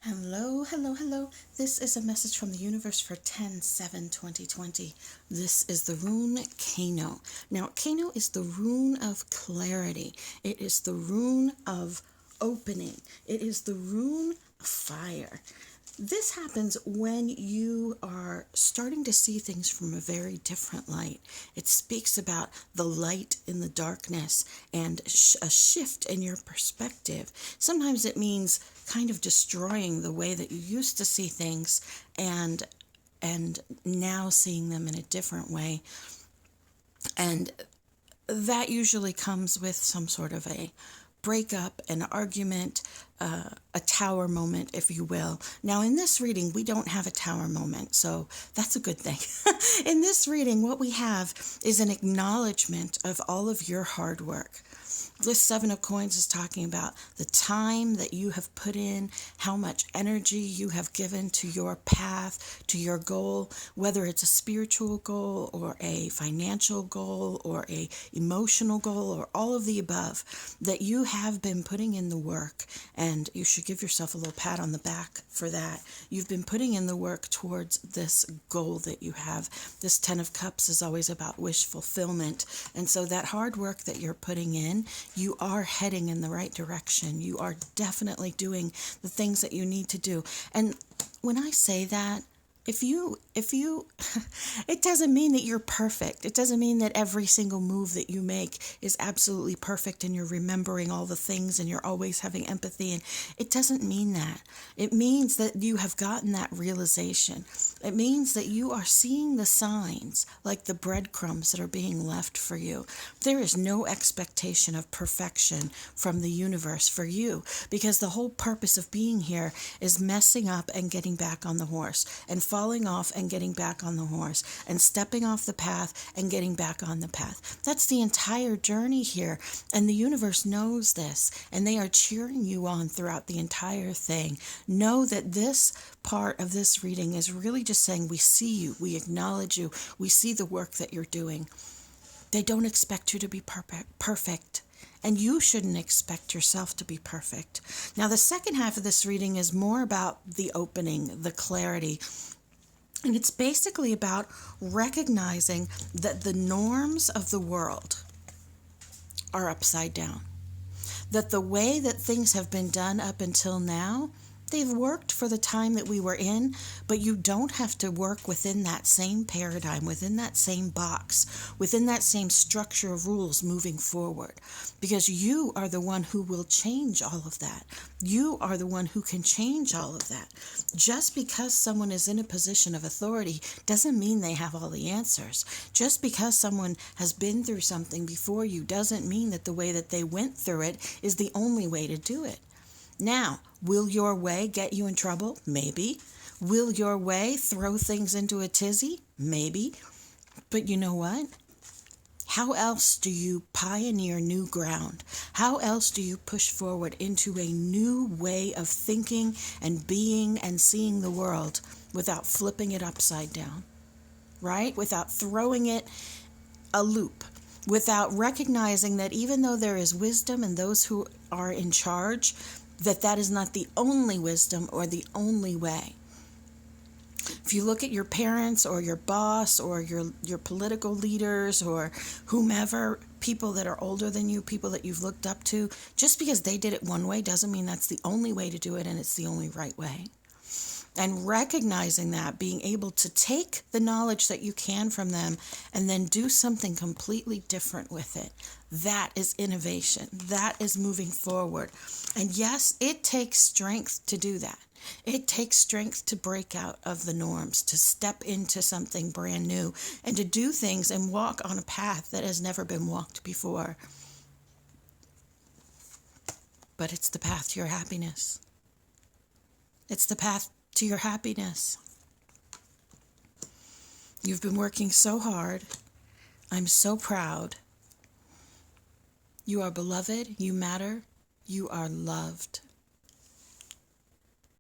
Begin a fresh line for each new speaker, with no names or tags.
Hello, hello, hello. This is a message from the universe for 10/7/2020. This is the rune Kano. Now, Kano is the rune of clarity. It is the rune of opening. It is the rune of fire. This happens when you are starting to see things from a very different light. It speaks about the light in the darkness and a shift in your perspective. Sometimes it means kind of destroying the way that you used to see things and now seeing them in a different way. And that usually comes with some sort of a breakup, an argument, a tower moment, if you will. Now, in this reading, we don't have a tower moment, so that's a good thing. In this reading, what we have is an acknowledgement of all of your hard work. This Seven of Coins is talking about the time that you have put in, how much energy you have given to your path, to your goal, whether it's a spiritual goal or a financial goal or a emotional goal or all of the above, that you have been putting in the work, and you should give yourself a little pat on the back for that. You've been putting in the work towards this goal that you have. This Ten of Cups is always about wish fulfillment, and so that hard work that you're putting in, you are heading in the right direction. You are definitely doing the things that you need to do. And when I say that, if you, it doesn't mean that you're perfect. It doesn't mean that every single move that you make is absolutely perfect and you're remembering all the things and you're always having empathy. And it doesn't mean that. It means that you have gotten that realization. It means that you are seeing the signs, like the breadcrumbs that are being left for you. There is no expectation of perfection from the universe for you, because the whole purpose of being here is messing up and getting back on the horse, and falling off and getting back on the horse, and stepping off the path and getting back on the path. That's the entire journey here, and the universe knows this, and they are cheering you on throughout the entire thing. Know that this part of this reading is really just saying, we see you, we acknowledge you, we see the work that you're doing. They don't expect you to be perfect. And you shouldn't expect yourself to be perfect. Now, the second half of this reading is more about the opening, the clarity. And it's basically about recognizing that the norms of the world are upside down. That the way that things have been done up until now, they've worked for the time that we were in, but you don't have to work within that same paradigm, within that same box, within that same structure of rules moving forward, because you are the one who will change all of that. You are the one who can change all of that. Just because someone is in a position of authority doesn't mean they have all the answers. Just because someone has been through something before you doesn't mean that the way that they went through it is the only way to do it. Now, will your way get you in trouble? Maybe. Will your way throw things into a tizzy? Maybe. But you know what? How else do you pioneer new ground? How else do you push forward into a new way of thinking and being and seeing the world without flipping it upside down? Right? Without throwing it a loop. Without recognizing that even though there is wisdom in those who are in charge, that is not the only wisdom or the only way. If you look at your parents or your boss or your political leaders or whomever, people that are older than you, people that you've looked up to, just because they did it one way doesn't mean that's the only way to do it and it's the only right way. And recognizing that, being able to take the knowledge that you can from them and then do something completely different with it. That is innovation. That is moving forward. And yes, it takes strength to do that. It takes strength to break out of the norms, to step into something brand new, and to do things and walk on a path that has never been walked before. But it's the path to your happiness. It's the path to your happiness. You've been working so hard. I'm so proud. You are beloved. You matter. You are loved.